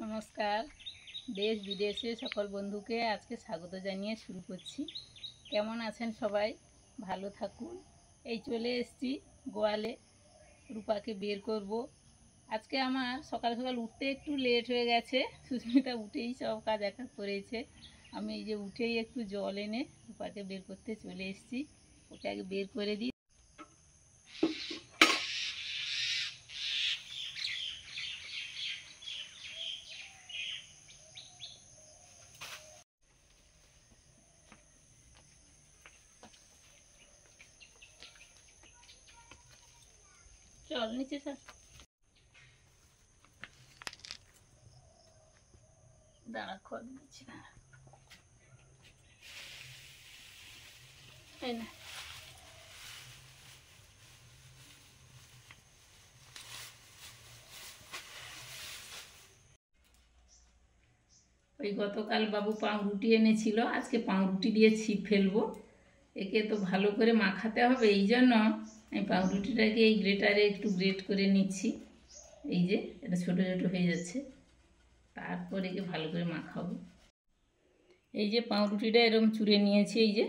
নমস্কার। দেশ বিদেশে সকল বন্ধুকে আজকে স্বাগত জানিয়ে শুরু করছি। কেমন আছেন সবাই? ভালো থাকুন। এই চলে এসেছি গোয়ালে, রূপাকে বের করব। আজকে আমার সকাল সকাল উঠতে একটু লেট হয়ে গেছে। সুস্মিতা উঠেই সব কাজ একা করেছে। আমি এই যে উঠেই একটু জল এনে রূপাকে বের করতে চলে এসেছি। ওকে আগে বের করে দিই। চল নিচে স্যার, দাঁড়া খড় দিচ্ছি না। এই না, ওই গতকাল বাবু পাউরুটি এনেছিল, আজকে পাউরুটি দিয়ে ছিপ ফেলবো। একে তো ভালো করে মাখাতে হবে, এই জন্য আমি পাউরুটিটাকে এই গ্রেটারে একটু গ্রেট করে নিচ্ছি। এই যে এটা ছোটো ছোটো হয়ে যাচ্ছে, তারপর একে ভালো করে মাখাবো। এই যে পাউরুটিটা এরকম চুড়ে নিয়েছি, এই যে।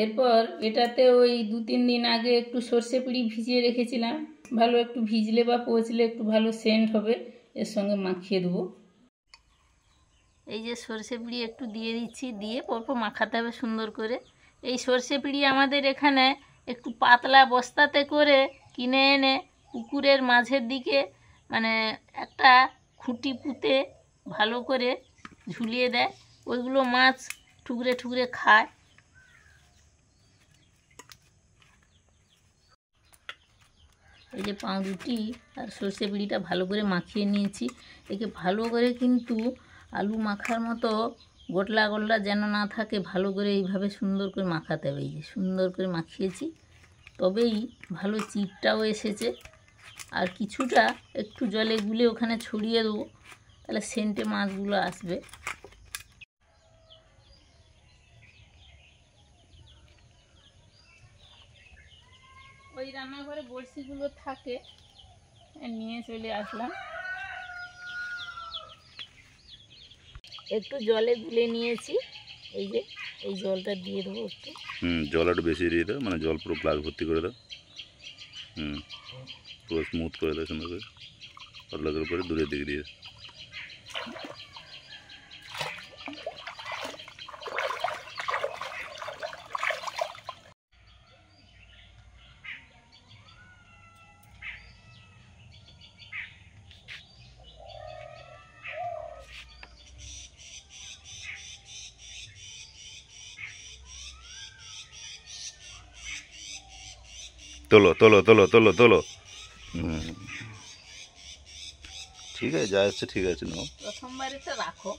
এরপর এটাতে ওই 2-3 দিন আগে একটু সর্ষে পিঁড়ি ভিজিয়ে রেখেছিলাম। ভালো একটু ভিজলে বা পচলে একটু ভালো সেন্ট হবে, এর সঙ্গে মাখিয়ে দেবো। এই যে সর্ষে পিঁড়ি একটু দিয়ে দিচ্ছি, দিয়ে পরপর মাখাতে হবে সুন্দর করে। এই সর্ষে পিঁড়ি আমাদের এখানে একটু পাতলা বস্তাতে করে কিনে এনে পুকুরের মাঝের দিকে মানে একটা খুঁটি পুঁতে ভালো করে ঝুলিয়ে দেয়, ওইগুলো মাছ ঠুকরে ঠুকরে খায়। এই যে পাউরুটি আর সর্ষে পিঁড়িটা ভালো করে মাখিয়ে নিয়েছি। একে ভালো করে কিন্তু আলু মাখার মতো গোটলা গোটলা যেন না থাকে, ভালো করে এইভাবে সুন্দর করে মাখাতে হবে। এই যে সুন্দর করে মাখিয়েছি, তবেই ভালো চিপটাও এসেছে। আর কিছুটা একটু জলে গুলে ওখানে ছড়িয়ে দেবো, তাহলে সেন্টে মাছগুলো আসবে। ওই রান্নাঘরে বড়শিগুলো থাকে, নিয়ে চলে আসলাম। একটু জলে গুলে নিয়েছি, এই যে এই জলটা দিয়ে দেবো একটু। জল একটু বেশি দিয়ে দাও, মানে জল পুরো গ্লাস ভর্তি করে দাও। পুরো স্মুথ করে দাও, সুন্দর করে পাতলা করে দূরের দিকে দিয়ে। তোলো তোলো তোলো তোলো তোলো। ঠিক আছে, যা আসছে ঠিক আছে, নাও। প্রথমবারে তো রাখো,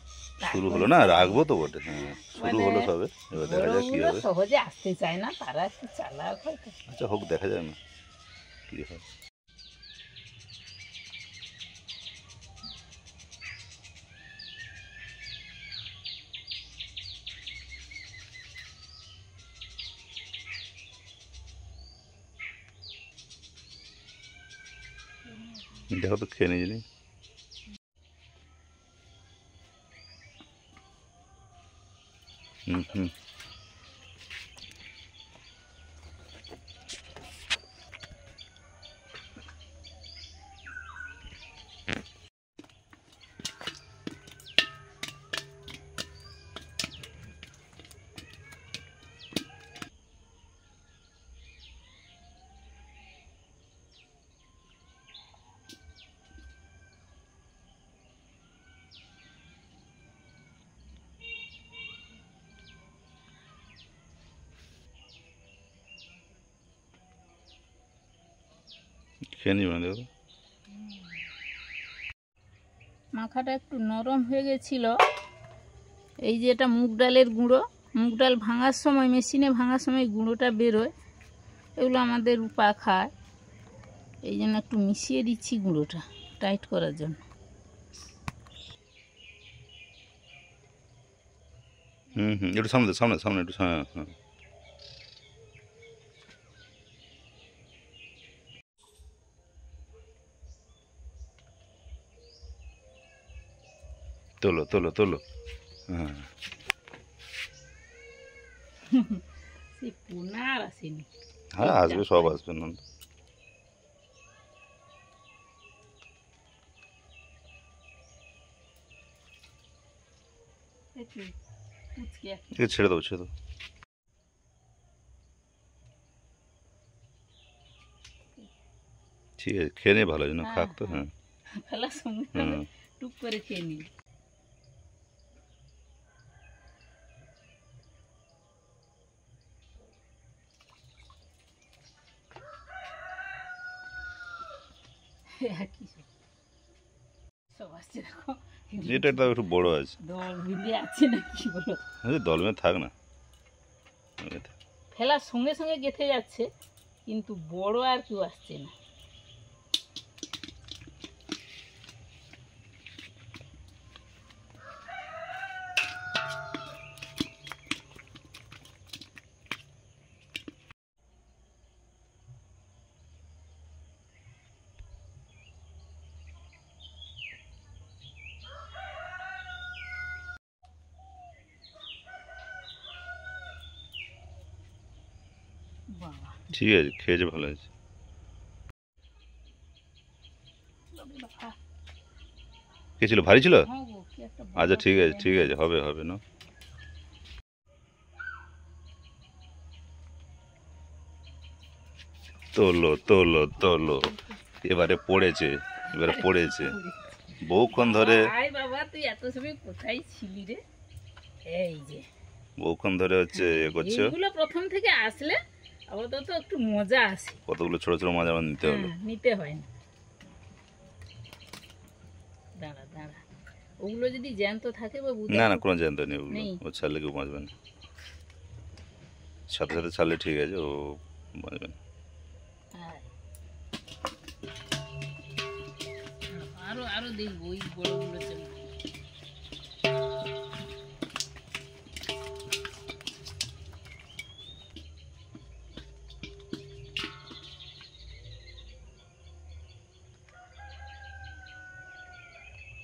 শুরু হলো না, রাখবো তো বটে। হ্যাঁ, শুরু হলো সবে, এবার দেখা যাক কি হবে। সহজে আসতে চায় না, তারা একটু চালাক হয়তো। আচ্ছা হোক, দেখা যাক না কি হয়। দেখো তো খেয়ে নিয়ে জানি। হুম। খেয়ে নিবে না, দেখো। মাখাটা একটু নরম হয়ে গেছিল। এই যে এটা মুগ ডালের গুঁড়ো, মুগ ডাল ভাঙার সময়, মেশিনে ভাঙার সময় গুঁড়োটা বেরোয়, এগুলো আমাদের রূপা খায়। এই জন্য একটু মিশিয়ে দিচ্ছি গুঁড়োটা টাইট করার জন্য। একটু সামনে সামনে সামনে একটু, হ্যাঁ হ্যাঁ। তোলো তোলো তোলো। হ্যাঁ সেই পোনা আর আসেনি। হ্যাঁ আসবে, সব আসবে না। একটু কুচকে একটা। একে ছেড়ে দেবো, ছেড়ে দেবো। ঠিক আছে, খেয়ে নিয়ে ভালো, যেন হ্যাঁ, খাক তো। হ্যাঁ। হ্যাঁ ফেলার সঙ্গে হুম। সঙ্গে টুক করে খেয়ে নিই। একই সব। সব আসছে দেখো। এটা তাও একটু বড় আছে। দল বিঁধে আছে নাকি বলো? দলমে থাক না। ফেলার সঙ্গে সঙ্গে গেঁথে যাচ্ছে, কিন্তু বড় আর কেউ আসছে না। বাবা, ঠিক আছে, খেয়েছে ভালো আছে। বাবা। কে ছিল, ভারী ছিল? হ্যাঁ গো, কি একটা আচ্ছা বড় ঠিক আছে, পেলে। ঠিক আছে, হবে হবে না। তোলো তোলো তোলো। এবারে পড়েছে, এবারে পড়েছে। বহুক্ষণ ধরে, আয় বাবা, তুই এত সময় কোথায় ছিলি রে? এই যে বহুক্ষণ ধরে হচ্ছে এ করছো। এইগুলো প্রথম থেকে আসলে আপাতত একটু মজা আসে। কতগুলো ছোট ছোট মাছ আমার নিতে হলো। হ্যাঁ, নিতে হয় না। দাঁড়া দাঁড়া, ওগুলো যদি জ্যান্ত থাকে বা না না, কোনো জ্যান্ত নেই ওগুলো, নেই। ও ছাড়লে কেউ বাঁচবে না। সাথে সাথে ছাড়লে ঠিক আছে, ও বাঁচবে না। হ্যাঁ। আরো আরো দেখবো ওই বড়গুলো জন্য।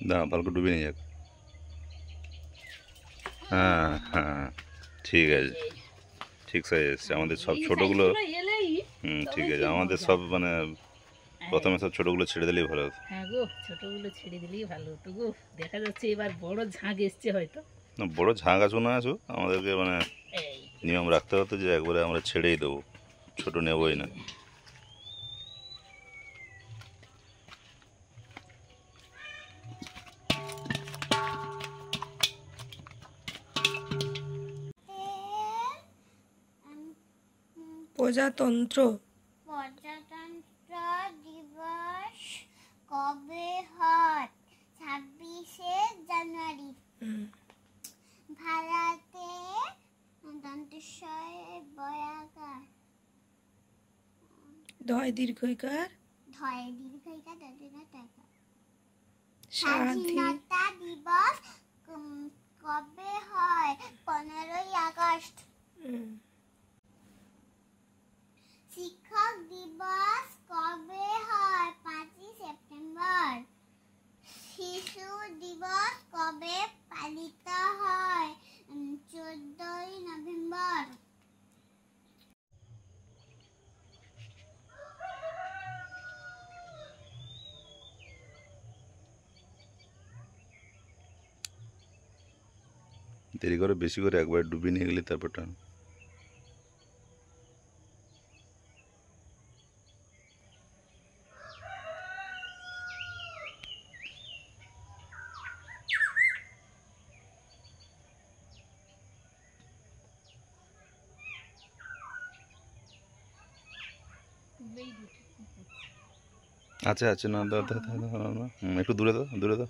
দাঁড়া, ভালো করে ডুবে নিয়ে যাক। হ্যাঁ হ্যাঁ, ঠিক আছে, ঠিক সাইজ এসছে। আমাদের সব এই ছোটোগুলো, সাইজগুলো এলেই ঠিক তবে আছে, কি আমাদের মজা। সব মানে হ্যাঁ। প্রথমে সব ছোটোগুলো ছেড়ে দিলেই ভালো হতো। হ্যাঁ গো, ছোটগুলো ছেড়ে দিলেই ভালো হতো গো। দেখা যাচ্ছে এবার বড় ঝাঁক এসছে হয়তো। না, বড়ো ঝাঁক আসুক না আসুক, আমাদেরকে মানে এই নিয়ম রাখতে হতো যে একবারে আমরা ছেড়েই দেবো, ছোটো নেবই না। প্রজাতন্ত্র প্রজাতন্ত্র দিবস কবে হয়? 26শে জানুয়ারি। ভারতে দন্তস্বয় বয়াকার দয় দীর্ঘইকার ধয় দীর্ঘইকার দন্তের টাকা। স্বাধীন স্বাধীনতা দিবস কবে হয়? 15ই আগস্ট। শিক্ষক দিবস কবে হয়? 5ই সেপ্টেম্বর। শিশু দিবস কবে পালিত হয়? 14ই নভেম্বর। দেরি করে বেশি করে একবার ডুবিয়ে নিয়ে গেলে তারপর টান। আচ্ছা আচ্ছা, না দাও দাও দাও দাও, না একটু দূরে দাও, দূরে দাও।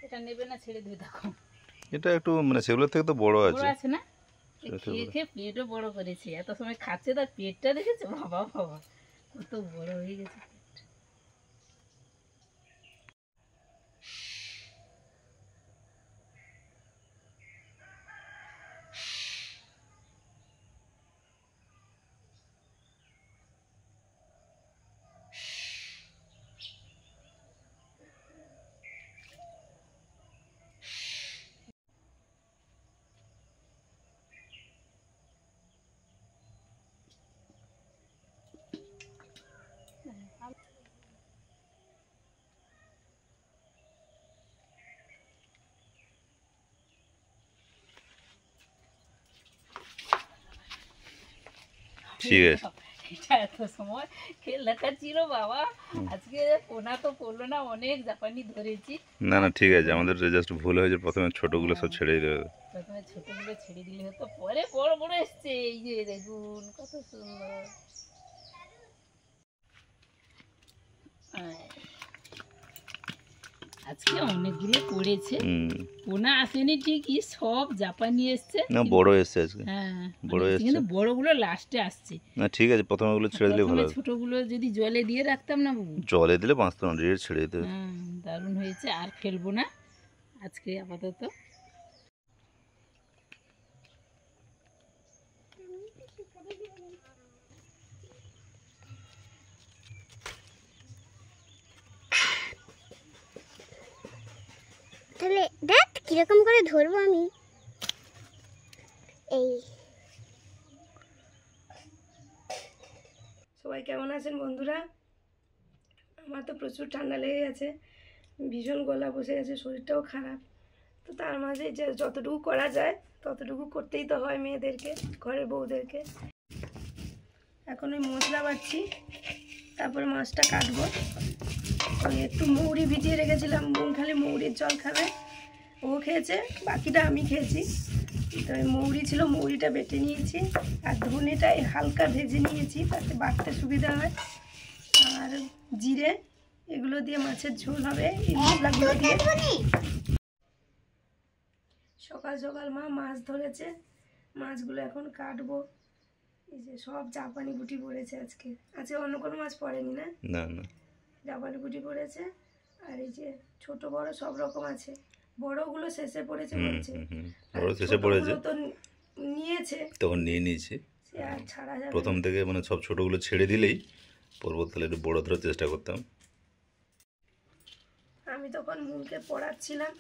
এটা নেবে না, ছেড়ে দিয়ে দেখো। এটা একটু মানে সেগুলোর থেকে তো বড় বড় আছে। আছে না? খেয়ে খেয়ে পেটও বড় করেছে, এত সময় খাচ্ছে তার পেটটা দেখেছে, বাবা বাবা কত বড় হয়ে গেছে। ঠিক আছে। এটা এত সময় খেলাটা ছিল বাবা, আজকে পোনা তো পড়লো না, অনেক জাপানি ধরেছি। না না ঠিক আছে, আমাদের জাস্ট ভুল হয়েছে, প্রথমে ছোটগুলো সব ছেড়ে দিতে হবে। প্রথমে ছোটগুলো ছেড়ে দিলে হতো, পরে বড় বড় এসছে। এই যে দেখুন কত সুন্দর। আজকে অনেকগুলো পড়েছে, পোনা আসেনি ঠিকই, সব জাপানি এসছে। না বড় এসছে আজকে। হ্যাঁ বড় অনেক, এসছে। কিন্তু বড়গুলো লাস্টে আসছে। না ঠিক আছে, প্রথমে ওগুলো ছেড়ে দিলে ভালো প্রথমে হবে। ছোটগুলো যদি জলে দিয়ে রাখতাম না বাবু, জলে দিলে বাঁচতো না, ডিরেক্ট ছেড়ে দিতে হবে। হ্যাঁ দারুণ হয়েছে। আর ফেলবো না আজকে আপাতত। তাহলে দেখ কিরকম করে ধরবো আমি। এই সবাই কেমন আছেন বন্ধুরা? আমার তো প্রচুর ঠান্ডা লেগে গেছে, ভীষণ গলা বসে গেছে, শরীরটাও খারাপ। তো তার মাঝে যে যতটুকু করা যায় ততটুকু করতেই তো হয় মেয়েদেরকে, ঘরের বউদেরকে। এখন ওই মশলা বাটছি, তারপরে মাছটা কাটবো। ওই একটু মৌরি ভিজিয়ে রেখেছিলাম, বোন খালি মৌরির জল খাবে, ও খেয়েছে, বাকিটা আমি খেয়েছি। তো ওই মৌরি ছিল, মৌরিটা বেটে নিয়েছি, আর ধনেটাই হালকা ভেজে নিয়েছি, তাতে বাটতে সুবিধা হয়। আর জিরে, এগুলো দিয়ে মাছের ঝোল হবে এই মশলাগুলো দিয়ে। সকাল সকাল মা মাছ ধরেছে, মাছগুলো এখন কাটবো। এই যে সব জাপানি বুটি পড়েছে আজকে, আজকে অন্য কোনো মাছ পড়েনি না, না না জাপানি বুটি পড়েছে। আর এই যে ছোট বড় সব রকম আছে, বড়গুলো শেষে পড়েছে বলছে, বড় শেষে পড়েছে, ছোটগুলো তো নিয়েছে, তখন নিয়ে নিয়েছি। সে আর ছাড়া যাবে প্রথম না। থেকে মানে সব ছোটগুলো ছেড়ে দিলেই পরবর্তীকালে একটু বড় ধরার চেষ্টা করতাম। আমি তখন মুলকে পড়াচ্ছিলাম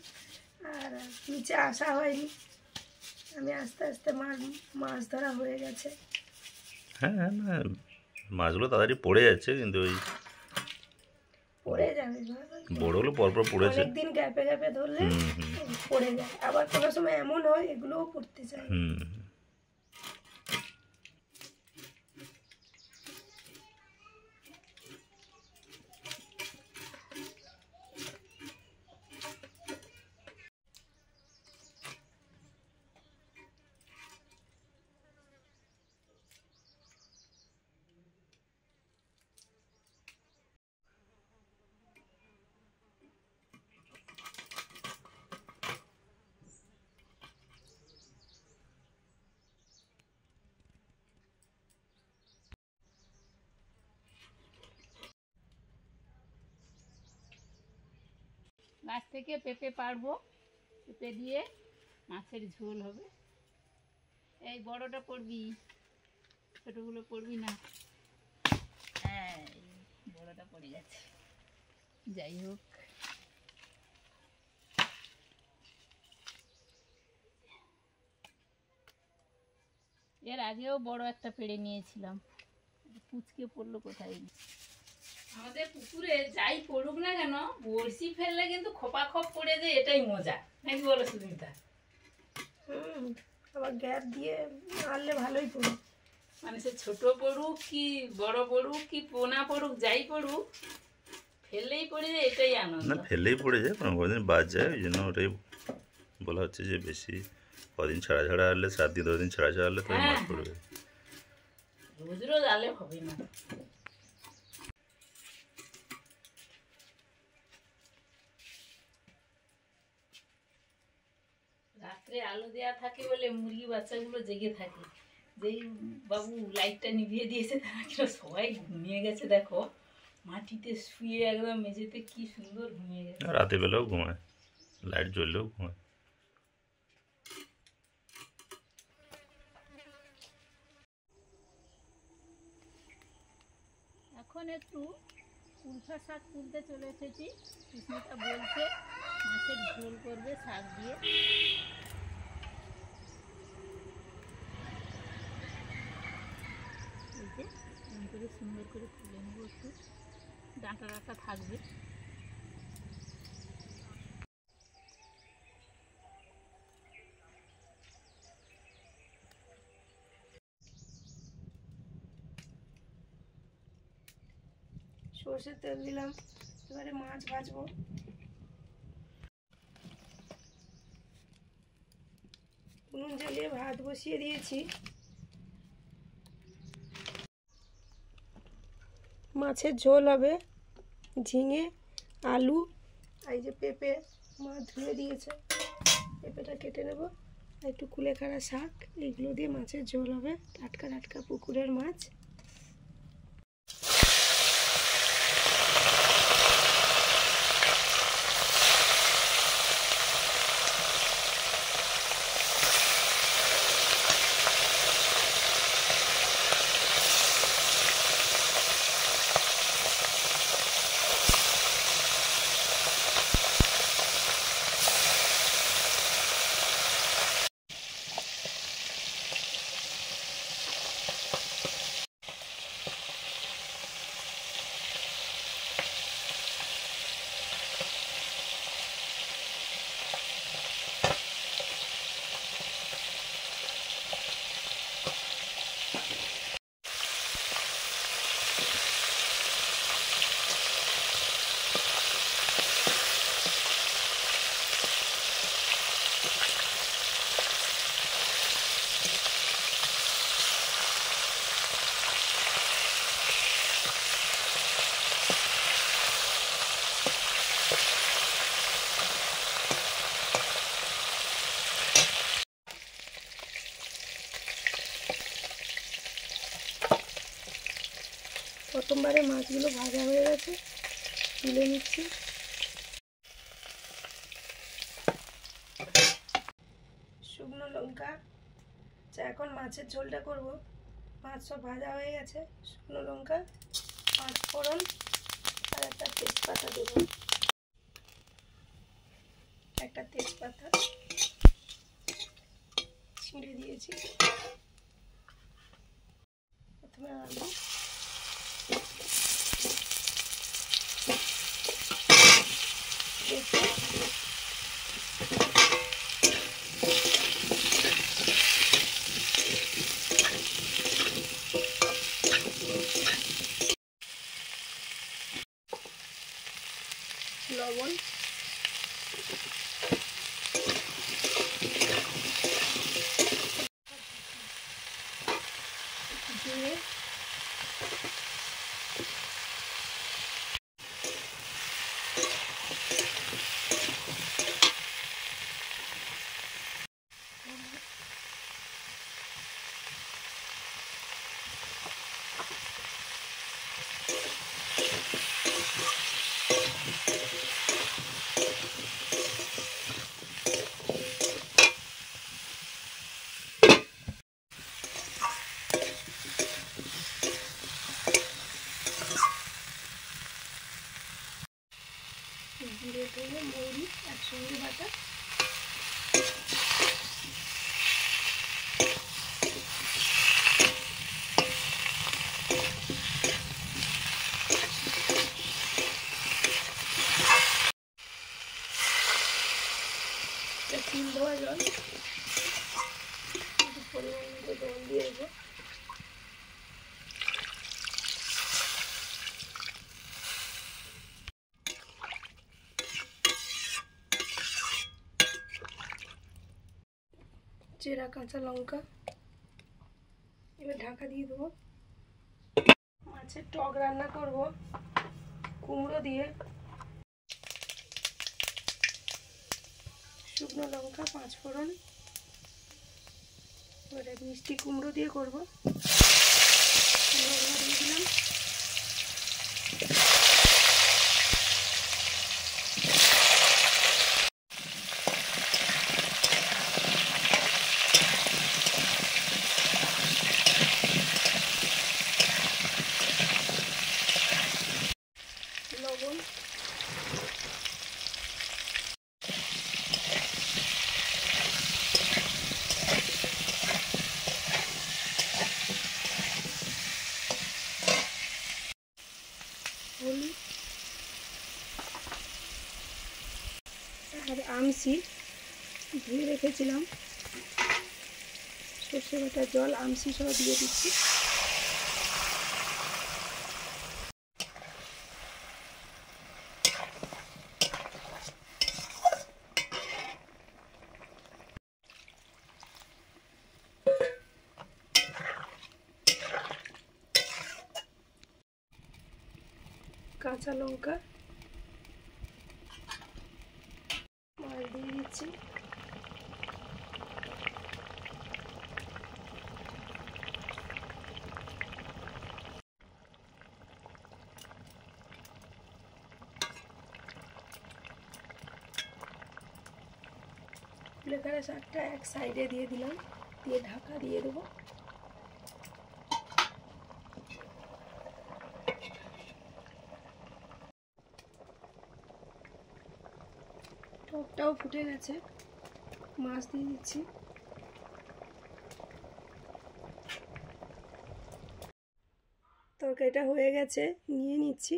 আর নিচে আসা হয়নি, আমি আস্তে আস্তে মাছ ধরা হয়ে গেছে। হ্যাঁ হ্যাঁ, না মাছগুলো তাড়াতাড়ি পড়ে যাচ্ছে, কিন্তু ওই পড়ে যাবে, বড়গুলো পরপর পড়েছে। অনেকদিন গ্যাপে গ্যাপে ধরলে পড়ে যায়, আবার কোনো সময় এমন হয় এগুলোও পড়তে চায়। গাছ থেকে পেঁপে পাড়বো, পেঁপে দিয়ে মাছের ঝোল হবে। এই বড়টা পড়বি, ছোটগুলো পড়বি না। হ্যাঁ বড়টা পড়ে গেছে, যাই হোক। এর আগেও বড় একটা পেড়ে নিয়েছিলাম, কুচকে পড়লো কোথায়। আমাদের পুকুরে যাই পড়ুক না কেন, বড়শি ফেললে কিন্তু খোপা খোপ পড়ে যায়, এটাই মজা, নাকি বলো সুস্মিতা? আবার গ্যাপ দিয়ে মারলে ভালোই পড়ে। মানে সে ছোট পড়ুক কি বড় পড়ুক কি পোনা পড়ুক, যাই পড়ুক ফেললেই পড়ে যায়, এটাই আনন্দ। না ফেললেই পড়ে যায়, কোনো কদিন বাদ যায়, ওই জন্য ওটাই বলা হচ্ছে যে বেশি কদিন ছাড়া ছাড়া হলে, 7 দিন 10 দিন ছাড়া ছাড়া হলে তবে মাছ পড়বে। রোজ রোজ আলে হবে না। রাত্রে রাত্রে আলো দেওয়া থাকে বলে মুরগি বাচ্চাগুলো জেগে থাকে। যেই বাবু লাইটটা নিভিয়ে দিয়েছে তারা কিনা সবাই ঘুমিয়ে গেছে। দেখো মাটিতে শুয়ে একদম মেঝেতে কি সুন্দর ঘুমিয়ে গেছে। রাতে বেলাও ঘুমায়, লাইট জ্বললেও ঘুমায়। এখন একটু উলফা শাক তুলতে চলে এসেছি। সুস্মিতা বলছে মাছের ঝোল করবে শাক দিয়ে। এই যে এরকম করে সুন্দর করে তুলে নেবো, একটু ডাঁটা ডাঁটা থাকবে। সর্ষের তেল দিলাম, এবারে মাছ ভাজবো। উনুন জ্বালিয়ে ভাত বসিয়ে দিয়েছি। মাছের ঝোল হবে, ঝিঙে, আলু, এই যে পেঁপে মা ধুয়ে দিয়েছে, পেঁপেটা কেটে নেব, একটু কুলেখাড়া শাক, এইগুলো দিয়ে মাছের ঝোল হবে। টাটকা টাটকা পুকুরের মাছ। প্রথমবারে মাছগুলো ভাজা হয়ে গেছে, তুলে নিচ্ছি। শুকনো লঙ্কা, এখন মাছের ঝোলটা করব। মাছ সব ভাজা হয়ে গেছে। শুকনো লঙ্কা, পাঁচ ফোড়ন আর একটা তেজপাতা দেব, একটা তেজপাতা ছিঁড়ে দিয়েছি। প্রথমে আলু, লবণ, জিরে, জিরে, ধনে, মৌরি একসঙ্গে বাটা। তিল ধোয়া জল, পরিমাণ মতো জল দিয়ে দেবো। চেরা কাঁচা লঙ্কা, এবার ঢাকা দিয়ে দেবো। মাছের টক রান্না করব কুমড়ো দিয়ে। শুকনো লঙ্কা, পাঁচ ফোড়ন, এবারে মিষ্টি কুমড়ো দিয়ে করবো। কুমড়োগুলো দিয়ে দিলাম। লবণ, হলুদ আর আমসি ধুয়ে রেখেছিলাম, সর্ষে বাটার জল আমসি সহ দিয়ে দিচ্ছি। কাঁচা লঙ্কা মাছ দিয়ে দিচ্ছি। কুলেখাড়া শাকটা এক সাইডে দিয়ে দিলাম, দিয়ে ঢাকা দিয়ে দেবো। টকটাও ফুটে গেছে, মাছ দিয়ে দিচ্ছি। তরকারিটা হয়ে গেছে, নিয়ে নিচ্ছি।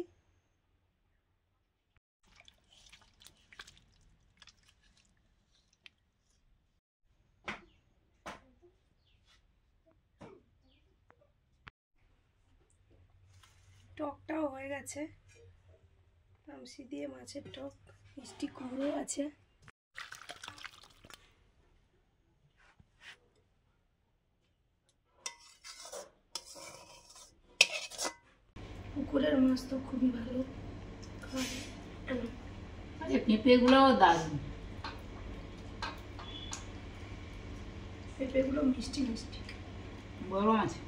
টকটাও হয়ে গেছে, আমসি দিয়ে মাছের টক, মিষ্টি কুমড়ো আছে। পুকুরের মাছ তো খুবই ভালো খাওয়া। পেঁপেগুলোও দারুণ, পেঁপেগুলো মিষ্টি মিষ্টি, বড় আছে।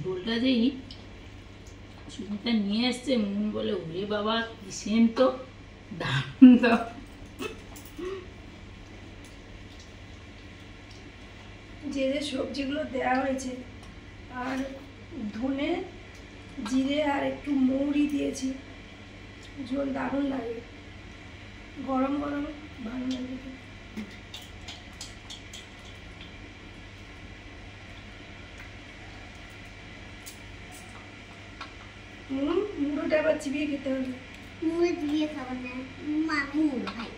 ঝোলটা যেই সুমিতা নিয়ে এসছে, মন বলে ওরে বাবা কি সেন্ট তো, দারুণ তো। যে যে সবজিগুলো দেওয়া হয়েছে, আর ধনে জিরে আর একটু মৌরি দিয়েছি, ঝোল দারুণ লাগে, গরম গরম ভালো লাগে। মুড়োটা আবার চিবিয়ে খেতে হবে। মুড়ে দিয়ে খাবার না, আমি মুড়ো খাই।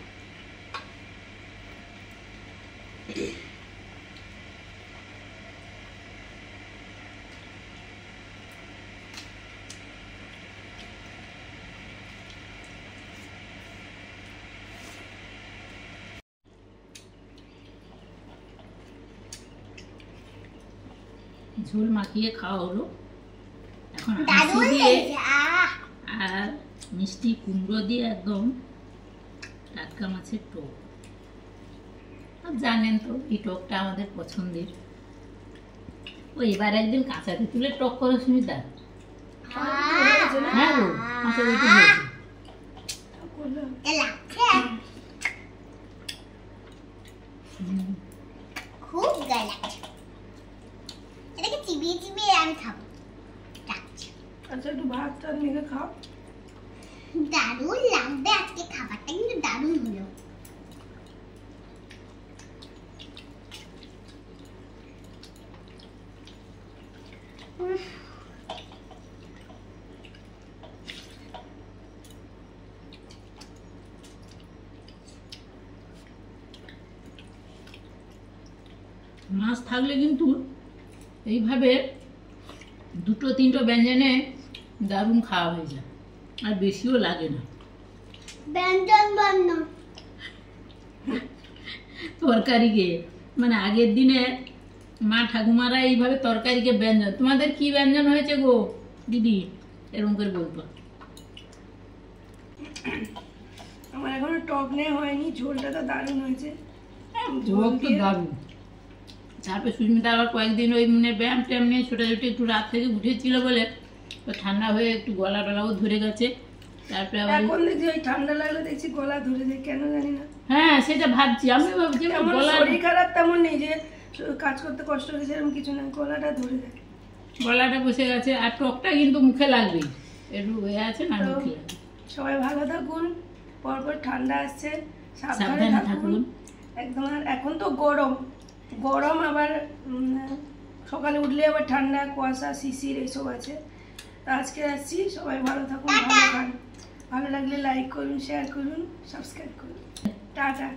ঝোল মাখিয়ে খাওয়া হলো। এখন দারুণ আমসি দিয়ে লাগছে, আহ! আর মিষ্টি কুমড়ো দিয়ে একদম টাটকা মাছের টক। আর জানেন তো এই টকটা আমাদের পছন্দের। ও এবার একদিন কাঁচা তেঁতুলের টক করো সুমিতা। হ্যাঁ গো, কাঁচা তেঁতুল হয়েছে। করলাম। এ লাগছে, খুব গায়ে লাগছে। এটাকে চিবিয়ে চিবিয়ে আমি খাবো। লাগছে। আচ্ছা একটু ভাত টাত মেখে খাও। দারুণ লাগবে, আজকে খাবারটা কিন্তু দারুণ হলো। মাছ থাকলে কিন্তু এইভাবে দুটো তিনটো ব্যঞ্জনে দারুণ খাওয়া হয়ে যায়, আর বেশিও লাগে না। ব্যঞ্জন বান্না তরকারি গিয়ে মানে আগের দিনে মা ঠাকুমারা এইভাবে তরকারিকে ব্যঞ্জন, তোমাদের কি ব্যঞ্জন হয়েছে গো দিদি, এরকম করে বলতো। আমার এখনো টক নেওয়া হয়নি, ঝোলটা তো দারুণ হয়েছে। ঝোল তো দারুণ। তারপরে সুস্মিতা আবার কয়েকদিন ওই মানে ব্যায়াম ট্যায়াম নিয়ে ছোটাছুটি একটু রাত থেকে উঠেছিল বলে তো ঠান্ডা হয়ে একটু গলা টলাও ধরে গেছে। তারপরে আবার এখন দেখছি ওই ঠান্ডা লাগলে দেখছি গলা ধরে যায়, কেন জানি না। হ্যাঁ সেটা ভাবছি, আমি ভাবছি তেমন গলা, শরীর খারাপ তেমন নেই যে কাজ করতে কষ্ট হচ্ছে এরকম কিছু না, গলাটা ধরে যায়। গলাটা বসে গেছে। আর টকটা কিন্তু মুখে লাগবেই, একটু হয়ে আছে না তো মুখে লাগবে। সবাই ভালো থাকুন, পরপর ঠান্ডা আসছে, সাবধানে সাবধানে থাকুন থাকুন। একদম। আর এখন তো গরম গরম, আবার সকালে উঠলে আবার ঠান্ডা, কুয়াশা, শিশির এইসব আছে। তো আজকে আসছি, সবাই ভালো থাকুন, ভালো খান। ভালো লাগলে লাইক করুন, শেয়ার করুন, সাবস্ক্রাইব করুন। টাটা।